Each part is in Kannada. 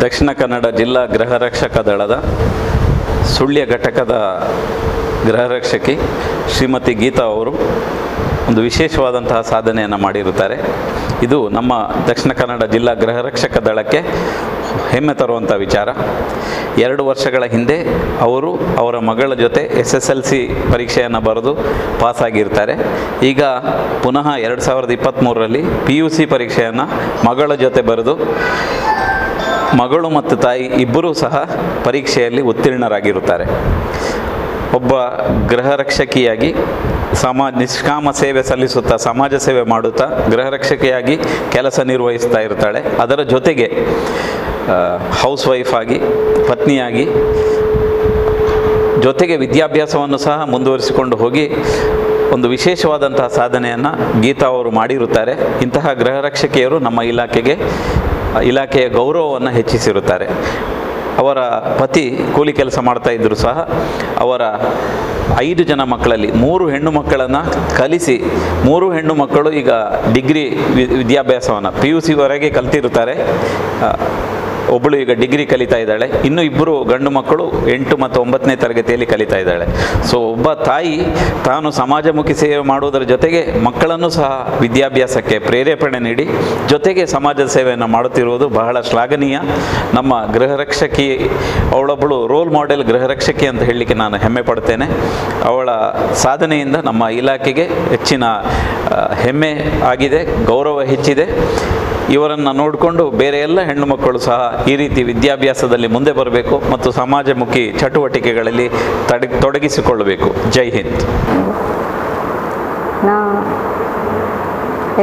ದಕ್ಷಿಣ ಕನ್ನಡ ಜಿಲ್ಲಾ ಗೃಹರಕ್ಷಕ ದಳದ ಸುಳ್ಯ ಘಟಕದ ಗೃಹರಕ್ಷಕಿ ಶ್ರೀಮತಿ ಗೀತಾ ಅವರು ಒಂದು ವಿಶೇಷವಾದಂತಹ ಸಾಧನೆಯನ್ನು ಮಾಡಿರುತ್ತಾರೆ. ಇದು ನಮ್ಮ ದಕ್ಷಿಣ ಕನ್ನಡ ಜಿಲ್ಲಾ ಗೃಹರಕ್ಷಕ ದಳಕ್ಕೆ ಹೆಮ್ಮೆ ತರುವಂಥ ವಿಚಾರ. 2 ವರ್ಷಗಳ ಹಿಂದೆ ಅವರು ಅವರ ಮಗಳ ಜೊತೆ SSLC ಪರೀಕ್ಷೆಯನ್ನು ಬರೆದು ಪಾಸಾಗಿರ್ತಾರೆ. ಈಗ ಪುನಃ 2023ರಲ್ಲಿ PUC ಪರೀಕ್ಷೆಯನ್ನು ಮಗಳ ಜೊತೆ ಬರೆದು ಮಗಳು ಮತ್ತು ತಾಯಿ ಇಬ್ಬರೂ ಸಹ ಪರೀಕ್ಷೆಯಲ್ಲಿ ಉತ್ತೀರ್ಣರಾಗಿರುತ್ತಾರೆ. ಒಬ್ಬ ಗೃಹರಕ್ಷಕಿಯಾಗಿ ನಿಷ್ಕಾಮ ಸೇವೆ ಸಲ್ಲಿಸುತ್ತಾ ಸಮಾಜ ಸೇವೆ ಮಾಡುತ್ತಾ ಗೃಹರಕ್ಷಕಿಯಾಗಿ ಕೆಲಸ ನಿರ್ವಹಿಸ್ತಾ ಇರ್ತಾಳೆ. ಅದರ ಜೊತೆಗೆ ಹೌಸ್ ವೈಫ್ ಆಗಿ, ಪತ್ನಿಯಾಗಿ, ಜೊತೆಗೆ ವಿದ್ಯಾಭ್ಯಾಸವನ್ನು ಸಹ ಮುಂದುವರಿಸಿಕೊಂಡು ಹೋಗಿ ಒಂದು ವಿಶೇಷವಾದಂತಹ ಸಾಧನೆಯನ್ನು ಗೀತಾ ಅವರು ಮಾಡಿರುತ್ತಾರೆ. ಇಂತಹ ಗೃಹರಕ್ಷಕಿಯರು ನಮ್ಮ ಇಲಾಖೆಯ ಗೌರವವನ್ನು ಹೆಚ್ಚಿಸಿರುತ್ತಾರೆ. ಅವರ ಪತಿ ಕೂಲಿ ಕೆಲಸ ಮಾಡ್ತಾ ಇದ್ದರೂ ಸಹ ಅವರ 5 ಜನ ಮಕ್ಕಳಲ್ಲಿ 3 ಹೆಣ್ಣು ಮಕ್ಕಳನ್ನು ಕಲಿಸಿ 3 ಹೆಣ್ಣು ಮಕ್ಕಳು ಈಗ ಡಿಗ್ರಿ ವಿದ್ಯಾಭ್ಯಾಸವನ್ನು PUCವರೆಗೆ ಕಲ್ತಿರುತ್ತಾರೆ. ಒಬ್ಬಳು ಈಗ ಡಿಗ್ರಿ ಕಲಿತಾ ಇದ್ದಾಳೆ. ಇನ್ನೂ 2 ಗಂಡು ಮಕ್ಕಳು 8 ಮತ್ತು 9ನೇ ತರಗತಿಯಲ್ಲಿ ಕಲಿತಾ ಇದ್ದಾಳೆ. ಸೊ ಒಬ್ಬ ತಾಯಿ ತಾನು ಸಮಾಜಮುಖಿ ಸೇವೆ ಮಾಡುವುದರ ಜೊತೆಗೆ ಮಕ್ಕಳನ್ನು ಸಹ ವಿದ್ಯಾಭ್ಯಾಸಕ್ಕೆ ಪ್ರೇರೇಪಣೆ ನೀಡಿ ಜೊತೆಗೆ ಸಮಾಜದ ಸೇವೆಯನ್ನು ಮಾಡುತ್ತಿರುವುದು ಬಹಳ ಶ್ಲಾಘನೀಯ. ನಮ್ಮ ಗೃಹರಕ್ಷಕಿ ಅವಳೊಬ್ಬಳು ರೋಲ್ ಮಾಡೆಲ್ ಗೃಹರಕ್ಷಕಿ ಅಂತ ಹೇಳಲಿಕ್ಕೆ ನಾನು ಹೆಮ್ಮೆ ಪಡ್ತೇನೆ. ಅವಳ ಸಾಧನೆಯಿಂದ ನಮ್ಮ ಇಲಾಖೆಗೆ ಹೆಚ್ಚಿನ ಹೆಮ್ಮೆ ಆಗಿದೆ, ಗೌರವ ಹೆಚ್ಚಿದೆ. ಇವರನ್ನು ನೋಡಿಕೊಂಡು ಬೇರೆ ಎಲ್ಲ ಹೆಣ್ಣು ಮಕ್ಕಳು ಸಹ ಈ ರೀತಿ ವಿದ್ಯಾಭ್ಯಾಸದಲ್ಲಿ ಮುಂದೆ ಬರಬೇಕು ಮತ್ತು ಸಮಾಜಮುಖಿ ಚಟುವಟಿಕೆಗಳಲ್ಲಿ ತೊಡಗಿಸಿಕೊಳ್ಳಬೇಕು. ಜೈ ಹಿಂದ್. ನಾ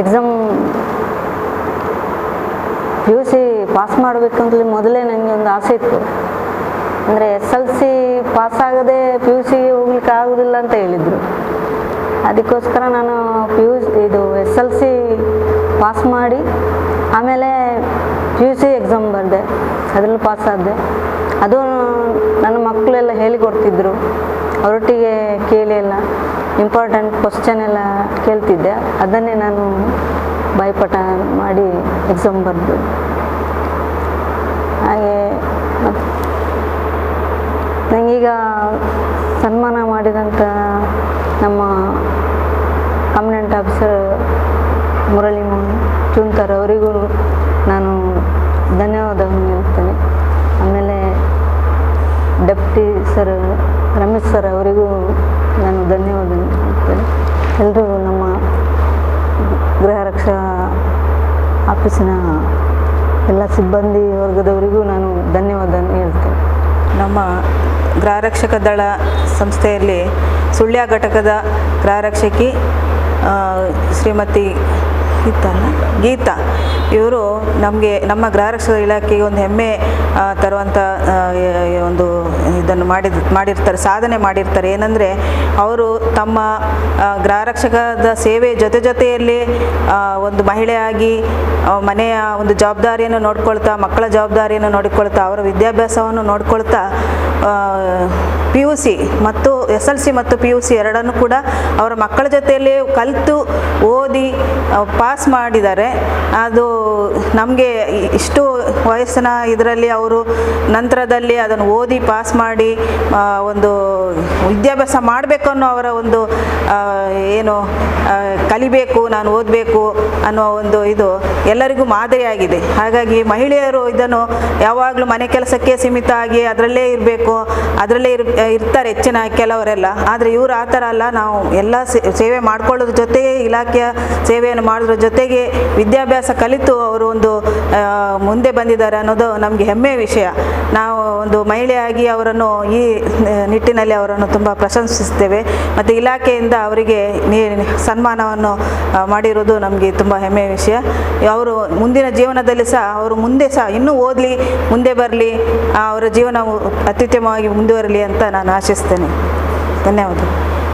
ಎಕ್ಸಾಮ್ PUC ಪಾಸ್ ಮಾಡಬೇಕಂತಲೇ ಮೊದಲೇ ನನಗೆ ಒಂದು ಆಸೆ ಇತ್ತು. ಅಂದರೆ SLC ಪಾಸ್ ಆಗದೆ PUC ಹೋಗ್ಲಿಕ್ಕೆ ಆಗೋದಿಲ್ಲ ಅಂತ ಹೇಳಿದರು. ಅದಕ್ಕೋಸ್ಕರ ನಾನು SLC ಪಾಸ್ ಮಾಡಿ ಆಮೇಲೆ PUC ಎಕ್ಸಾಮ್ ಬರೆದೆ. ಅದರಲ್ಲಿ ಪಾಸ್ ಆದೆ. ಅದು ನನ್ನ ಮಕ್ಕಳೆಲ್ಲ ಹೇಳಿಕೊಡ್ತಿದ್ರು. ಅವರೊಟ್ಟಿಗೆ ಕೇಳಿ ಎಲ್ಲ ಇಂಪಾರ್ಟೆಂಟ್ ಕ್ವಶ್ಚನ್ ಎಲ್ಲ ಕೇಳ್ತಿದ್ದೆ. ಅದನ್ನೇ ನಾನು ಬಾಯ್ಪಾಠ ಮಾಡಿ ಎಕ್ಸಾಮ್ ಬರೆದು ಹಾಗೆ ನನಗೀಗ ಸನ್ಮಾನ ಮಾಡಿದಂಥ ನಮ್ಮ ಕಮ್ಯುನೆಂಟ್ ಆಫೀಸರ್ ಮುರಳಿ ಚುಂತರ್ ಅವರಿಗೂ ನಾನು ಧನ್ಯವಾದವನ್ನು ಹೇಳ್ತೇನೆ. ಆಮೇಲೆ ಡೆಪ್ಟಿ ಸರ್ ರಮೇಶ್ ಸರ್ ಅವರಿಗೂ ನಾನು ಧನ್ಯವಾದ ಹೇಳ್ತೇನೆ. ಎಲ್ಲರೂ ನಮ್ಮ ಗೃಹರಕ್ಷಾ ಆಫೀಸಿನ ಎಲ್ಲ ಸಿಬ್ಬಂದಿ ವರ್ಗದವರಿಗೂ ನಾನು ಧನ್ಯವಾದ ಹೇಳ್ತೇನೆ. ನಮ್ಮ ಗೃಹರಕ್ಷಕ ದಳ ಸಂಸ್ಥೆಯಲ್ಲಿ ಸುಳ್ಯ ಘಟಕದ ಗೃಹರಕ್ಷಕಿ ಶ್ರೀಮತಿ ಗೀತಾ ಇವರು ನಮ್ಮ ಗೃಹರಕ್ಷಕ ಇಲಾಖೆಗೆ ಒಂದು ಹೆಮ್ಮೆ ತರುವಂಥ ಒಂದು ಇದನ್ನು ಮಾಡಿರ್ತಾರೆ, ಸಾಧನೆ ಮಾಡಿರ್ತಾರೆ. ಏನಂದರೆ ಅವರು ತಮ್ಮ ಗೃಹರಕ್ಷಕದ ಸೇವೆ ಜೊತೆಯಲ್ಲಿ ಒಂದು ಮಹಿಳೆಯಾಗಿ ಮನೆಯ ಒಂದು ಜವಾಬ್ದಾರಿಯನ್ನು ನೋಡ್ಕೊಳ್ತಾ, ಮಕ್ಕಳ ಜವಾಬ್ದಾರಿಯನ್ನು ನೋಡಿಕೊಳ್ತಾ, ಅವರ ವಿದ್ಯಾಭ್ಯಾಸವನ್ನು ನೋಡ್ಕೊಳ್ತಾ PUC ಮತ್ತು SLC ಮತ್ತು PUC ಎರಡನ್ನೂ ಕೂಡ ಅವರ ಮಕ್ಕಳ ಜೊತೆಯಲ್ಲಿ ಕಲಿತು ಓದಿ ಪಾಸ್ ಮಾಡಿದ್ದಾರೆ. ಅದು ನಮಗೆ ಇಷ್ಟು ವಯಸ್ಸಿನ ಇದರಲ್ಲಿ ಅವರು ನಂತರದಲ್ಲಿ ಅದನ್ನು ಓದಿ ಪಾಸ್ ಮಾಡಿ ಒಂದು ವಿದ್ಯಾಭ್ಯಾಸ ಮಾಡಬೇಕು ಅನ್ನೋ ಅವರ ಒಂದು ಏನು ಕಲಿಬೇಕು, ನಾನು ಓದಬೇಕು ಅನ್ನೋ ಒಂದು ಇದು ಎಲ್ಲರಿಗೂ ಮಾದರಿಯಾಗಿದೆ. ಹಾಗಾಗಿ ಮಹಿಳೆಯರು ಇದನ್ನು ಯಾವಾಗಲೂ ಮನೆ ಕೆಲಸಕ್ಕೆ ಸೀಮಿತ ಆಗಿ ಅದರಲ್ಲೇ ಇರಬೇಕು, ಅದರಲ್ಲೇ ಇರ್ತಾರೆ ಹೆಚ್ಚಿನ ಕೆಲವರೆಲ್ಲ. ಆದರೆ ಇವರು ಆ ಥರ ಅಲ್ಲ. ನಾವು ಎಲ್ಲ ಸೇವೆ ಮಾಡ್ಕೊಳ್ಳೋದ್ರ ಜೊತೆಗೆ ಇಲಾಖೆಯ ಸೇವೆಯನ್ನು ಮಾಡೋದ್ರ ಜೊತೆಗೆ ವಿದ್ಯಾಭ್ಯಾಸ ಕಲಿತು ಅವರು ಒಂದು ಮುಂದೆ ಬಂದಿದ್ದಾರೆ ಅನ್ನೋದು ನಮಗೆ ಹೆಮ್ಮೆಯ ವಿಷಯ. ನಾವು ಒಂದು ಮಹಿಳೆಯಾಗಿ ಅವರನ್ನು ಈ ನಿಟ್ಟಿನಲ್ಲಿ ಅವರನ್ನು ತುಂಬ ಪ್ರಶಂಸಿಸ್ತೇವೆ. ಮತ್ತು ಇಲಾಖೆಯಿಂದ ಅವರಿಗೆ ಸನ್ಮಾನವನ್ನು ಮಾಡಿರೋದು ನಮಗೆ ತುಂಬ ಹೆಮ್ಮೆಯ ವಿಷಯ. ಅವರು ಮುಂದಿನ ಜೀವನದಲ್ಲಿ ಸಹ ಅವರು ಮುಂದೆ ಸಹ ಇನ್ನೂ ಓದಲಿ, ಮುಂದೆ ಬರಲಿ, ಅವರ ಜೀವನ ಅತ್ಯುತ್ತಮವಾಗಿ ಮುಂದುವರಲಿ ಅಂತ ನಾನು ಆಶಿಸ್ತೇನೆ. ಧನ್ಯವಾದ.